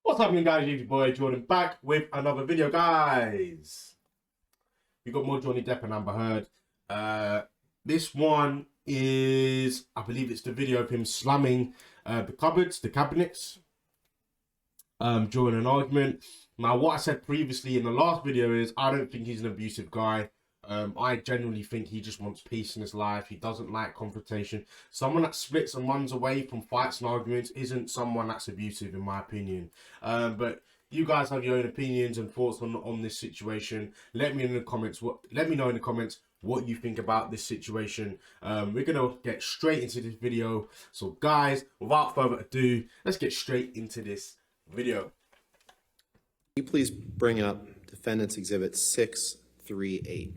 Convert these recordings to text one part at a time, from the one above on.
What's happening, guys? It's your boy Jordan back with another video, guys. We got more Johnny Depp and Amber Heard. This one is, I believe it's the video of him slamming the cabinets during an argument. Now, what I said previously in the last video is I don't think he's an abusive guy. I genuinely think he just wants peace in his life. He doesn't like confrontation. Someone that splits and runs away from fights and arguments isn't someone that's abusive, in my opinion. But you guys have your own opinions and thoughts on this situation. Let me know in the comments what you think about this situation. We're gonna get straight into this video. So, guys, without further ado, let's get straight into this video. Can you please bring up Defendant's Exhibit 638?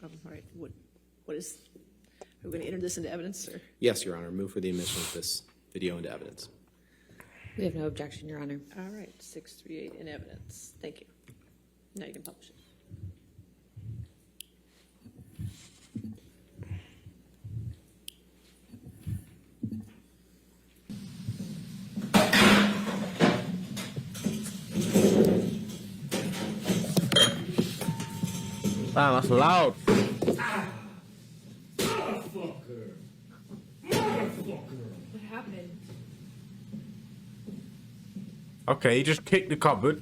All right. What is? Are we going to enter this into evidence, or? Yes, Your Honor. Move for the admission of this video into evidence. We have no objection, Your Honor. All right, 638 in evidence. Thank you. Now you can publish it. Wow, that's loud. What happened? Okay, he just kicked the cupboard.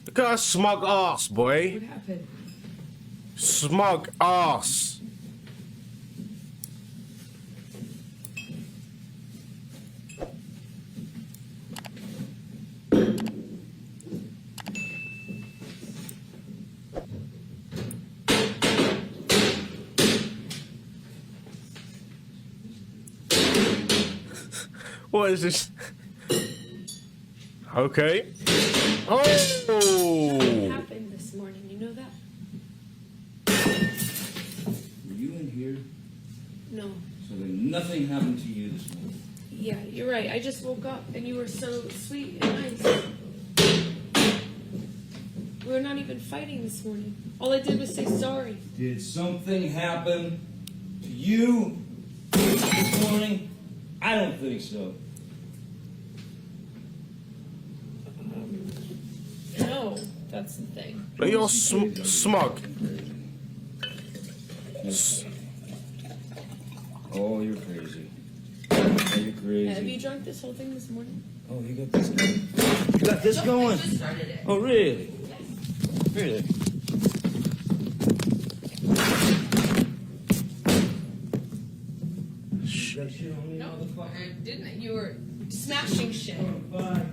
Look at her smug ass, boy. What happened? Smug ass. What is this? Okay. Oh! What happened this morning? You know that? Were you in here? No. So then nothing happened to you this morning? Yeah, you're right. I just woke up and you were so sweet and nice. We were not even fighting this morning. All I did was say sorry. Did something happen to you this morning? I don't think so. No, that's the thing. But you're smug. Oh, you're crazy. Oh, you're crazy. Have you drunk this whole thing this morning? Oh, you got this going? You got this going? I just started it. Oh, really? Yes. Really? That shit on me, No, motherfucker? I didn't. You were smashing shit. Oh, bye.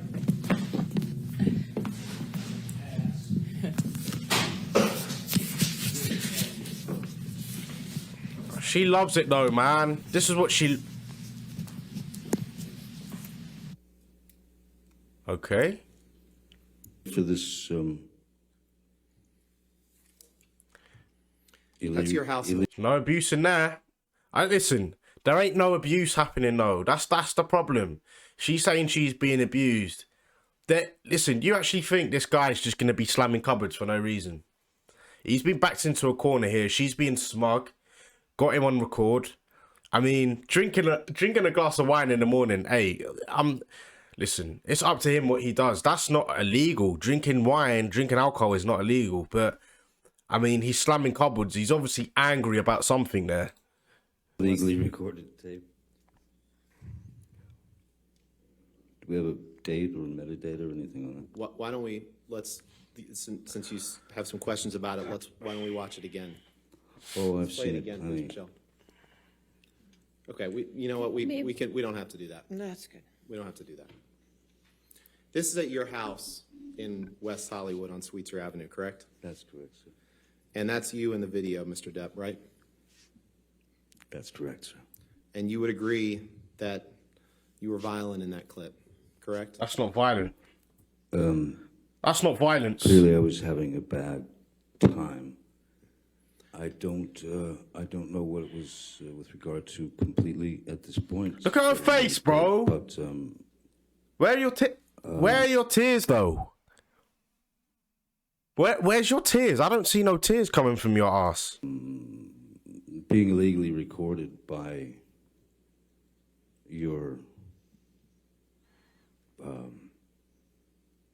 She loves it though, man. This is what she... Okay. For this, That's your house. No abuse in there. Listen, there ain't no abuse happening though. That's the problem. She's saying she's being abused. Listen, you actually think this guy's just going to be slamming cupboards for no reason? He's been backed into a corner here. She's being smug. Got him on record. I mean, drinking a glass of wine in the morning. Hey, listen, it's up to him what he does. That's not illegal. Drinking wine, drinking alcohol is not illegal. But, I mean, he's slamming cupboards. He's obviously angry about something there. legally recorded tape. Do we have a date or metadata or anything on it? Why don't we, since you have some questions about it, why don't we watch it again? Oh, I've Play seen it it. again, I mean, Michelle. Okay, you know what, we don't have to do that. No, that's good. We don't have to do that. This is at your house in West Hollywood on Sweetser Avenue, correct? that's correct, sir. And that's you in the video, Mr. Depp, right? That's correct, sir. And you would agree that you were violent in that clip, correct? That's not violent. That's not violence. Clearly, I was having a bad time. I don't know what it was with regard to completely at this point. Look at her face, bro. But Where are your tears, though? Where's your tears? I don't see no tears coming from your ass. Being illegally recorded by your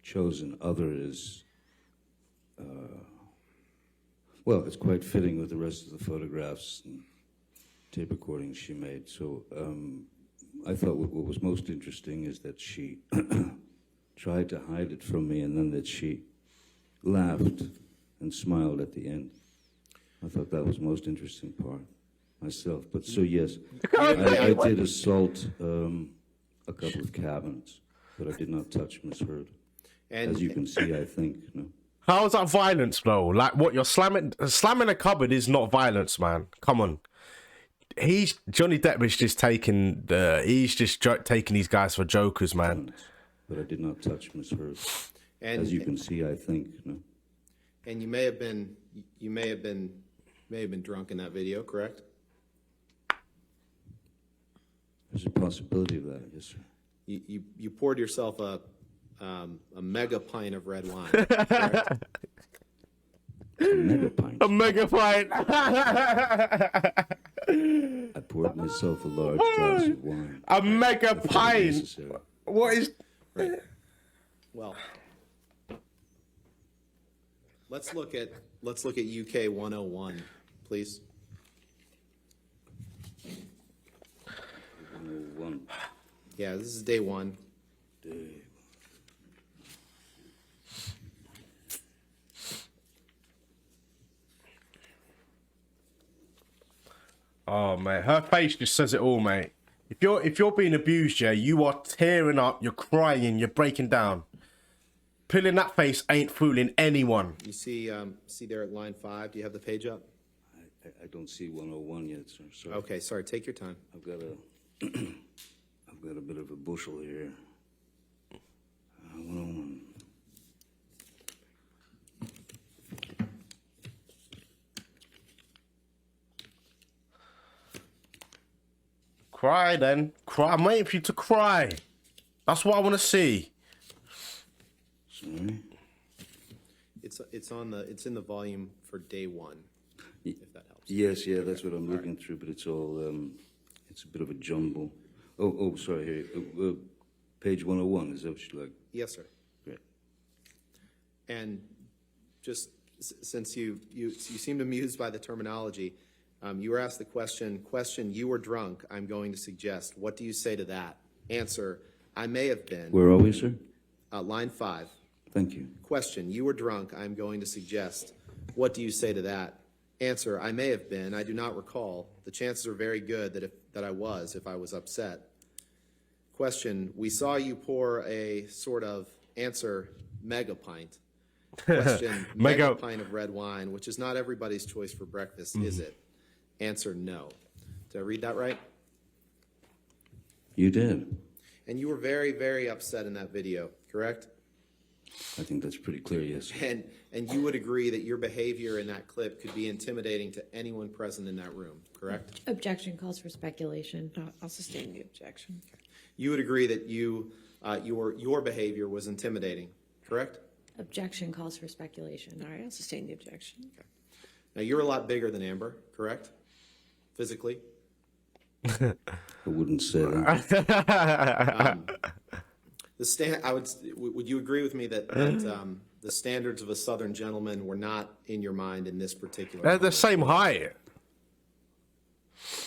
chosen other is, well, it's quite fitting with the rest of the photographs and tape recordings she made. So I thought what was most interesting is that she tried to hide it from me, and then that she laughed and smiled at the end. I thought that was the most interesting part myself. But so yes, I did assault a couple of cabinets, but I did not touch Miss Heard. And As you can see, I think. No. How is that violence, though? Like, what, you're slamming a cupboard is not violence, man. Come on. Johnny Depp is just taking taking these guys for jokers, man. But I did not touch Miss Heard. And As you can see, I think. No. and you may have been drunk in that video, correct? There's a possibility of that, yes, sir. You poured yourself a mega pint of red wine, correct? A mega pint. A mega pint. I poured myself a large glass of wine. A mega If it was pint. necessary. What is... Right. Well, let's look at UK 101, please. 101. Yeah, this is day one. Oh, mate, her face just says it all, mate. If you're being abused, yeah, you are tearing up, you're crying, you're breaking down. Pulling that face ain't fooling anyone. You see there at line 5. Do you have the page up? I don't see 101 yet, sir. Sorry. Okay, sorry. Take your time. I've got a bit of a bushel here. 101. Cry then. Cry. I'm waiting for you to cry. That's what I want to see. Sorry. It's in the volume for day 1, if that helps. Yes, yeah, that's what I'm looking through, but it's all, it's a bit of a jumble. Oh, sorry, here, page 101, is that what you like? Yes, sir. Great. And just since you seemed amused by the terminology, you were asked the question, you were drunk, I'm going to suggest. What do you say to that? Answer, I may have been. Where are we, sir? Line 5. Thank you. Question, you were drunk, I'm going to suggest. What do you say to that? Answer, I may have been, I do not recall. The chances are very good that I was if I was upset. Question, we saw you pour a sort of, answer, mega pint. Question, mega pint of red wine, which is not everybody's choice for breakfast, is it? Answer, no. Did I read that right? You did. And you were very, very upset in that video, correct? I think that's pretty clear, yes. And you would agree that your behavior in that clip could be intimidating to anyone present in that room, correct? Objection calls for speculation. I'll sustain the objection. You would agree that your behavior was intimidating, correct? Objection calls for speculation. All right, I'll sustain the objection. Now, you're a lot bigger than Amber, correct? Physically? I wouldn't say that. Would you agree with me that the standards of a Southern gentleman were not in your mind in this particular They're the moment? same height.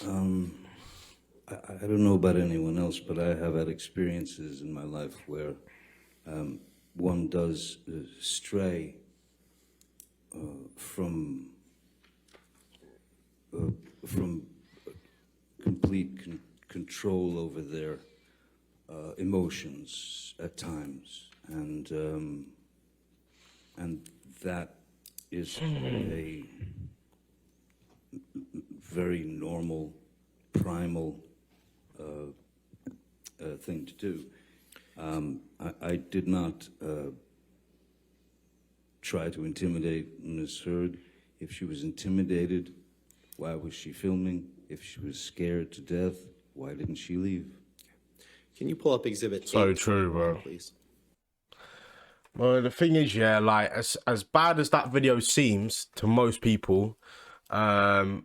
I don't know about anyone else, but I have had experiences in my life where one does stray from complete control over their emotions at times, and that is a very normal, primal thing to do. I did not try to intimidate Ms. Heard. If she was intimidated, why was she filming? If she was scared to death, why didn't she leave? Can you pull up Exhibit 8? So true, bro. Please. Well, the thing is, yeah, like as bad as that video seems to most people, and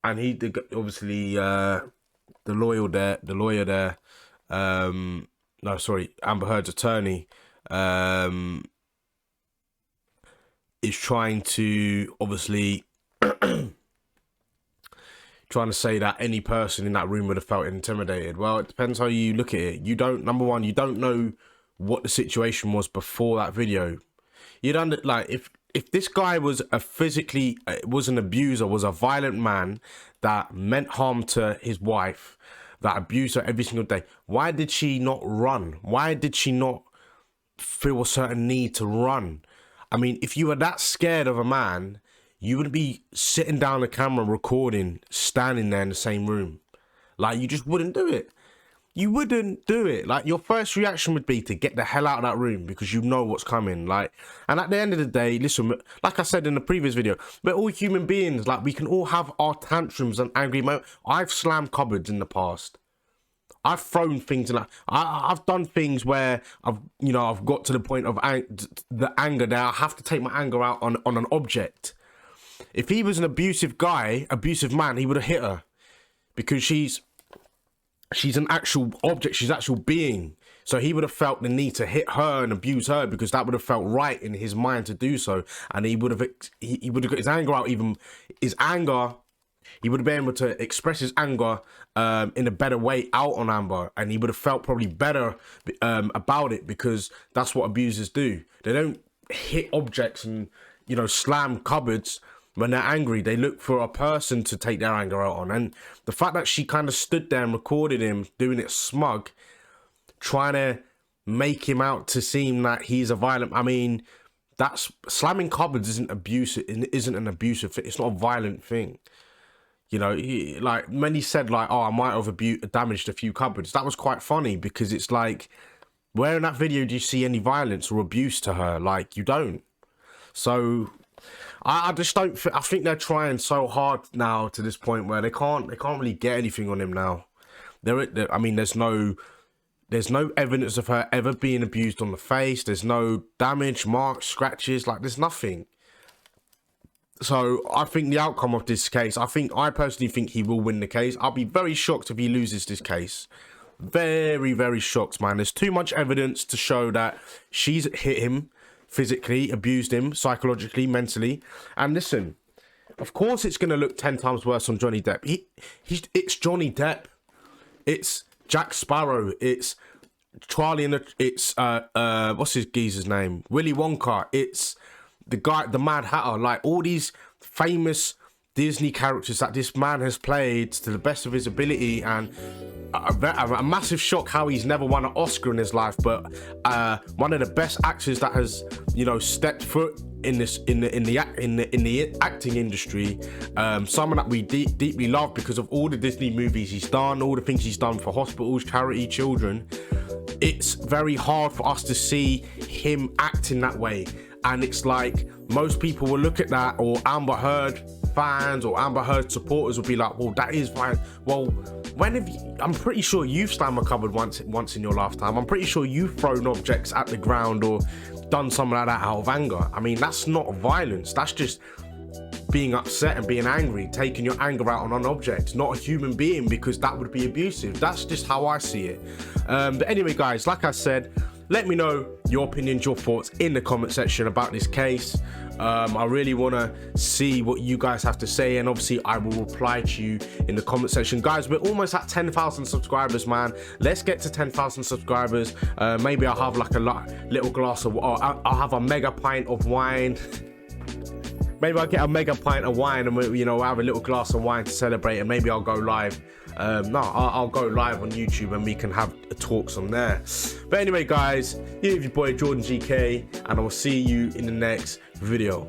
obviously the lawyer there, no, sorry, Amber Heard's attorney, is trying to obviously trying to say that any person in that room would have felt intimidated. Well, it depends how you look at it. You don't, number one, you don't know what the situation was before that video. You don't, like, if this guy was was an abuser, was a violent man that meant harm to his wife, that abused her every single day, why did she not run? Why did she not feel a certain need to run? I mean, if you were that scared of a man, you wouldn't be sitting down the camera recording, standing there in the same room. Like, you just wouldn't do it. You wouldn't do it. Like, your first reaction would be to get the hell out of that room because you know what's coming. Like, and at the end of the day, listen, like I said in the previous video, we're all human beings. Like, we can all have our tantrums and angry moments. I've slammed cupboards in the past. I've thrown things, and I've done things where I've got to the point of the anger that I have to take my anger out on an object. If he was an abusive man, he would have hit her because she's an actual object, she's an actual being. So he would have felt the need to hit her and abuse her because that would have felt right in his mind to do so, and he would have got his anger out. Even his anger, he would have been able to express his anger in a better way out on Amber, and he would have felt probably better about it, because that's what abusers do. They don't hit objects and slam cupboards when they're angry. They look for a person to take their anger out on. And the fact that she kind of stood there and recorded him doing it smug, trying to make him out to seem that he's a violent, I mean, that's slamming cupboards isn't abusive. It isn't an abusive thing. It's not a violent thing. Like when he said, like, oh, I might have damaged a few cupboards, that was quite funny, because it's like, where in that video do you see any violence or abuse to her? Like, you don't. So I just don't. I think they're trying so hard now to this point where they can't really get anything on him now. I mean, there's no evidence of her ever being abused on the face. There's no damage, marks, scratches. Like, there's nothing. So I think the outcome of this case, I personally think he will win the case. I'll be very shocked if he loses this case. Very, very shocked, man. There's too much evidence to show that she's hit him physically, abused him psychologically, mentally. And listen, of course it's going to look 10 times worse on Johnny Depp. It's Johnny Depp. It's Jack Sparrow. It's Charlie and it's what's his geezer's name? Willy Wonka. It's the guy, the Mad Hatter. Like, all these famous Disney characters that this man has played to the best of his ability, and a massive shock how he's never won an Oscar in his life, but one of the best actors that has stepped foot in the acting industry, someone that we deeply love because of all the Disney movies he's done, all the things he's done for hospitals, charity, children. It's very hard for us to see him acting that way, and it's like most people will look at that, or Amber Heard fans or Amber Heard supporters will be like, well, that is fine. Well, when have you, I'm pretty sure you've slammed a cupboard once in your lifetime. I'm pretty sure you've thrown objects at the ground or done something like that out of anger. I mean, that's not violence. That's just being upset and being angry, taking your anger out on an object, not a human being, because that would be abusive. That's just how I see it. But anyway, guys, like I said, let me know your opinions, your thoughts in the comment section about this case. I really want to see what you guys have to say, and obviously I will reply to you in the comment section. Guys, we're almost at 10,000 subscribers, man. Let's get to 10,000 subscribers. Maybe I'll have like a little glass of, or I'll have a mega pint of wine. Maybe I'll get a mega pint of wine and we'll have a little glass of wine to celebrate, and maybe I'll go live. I'll go live on YouTube and we can have talks on there. But anyway, guys, here's your boy Jordan GK, and I will see you in the next video.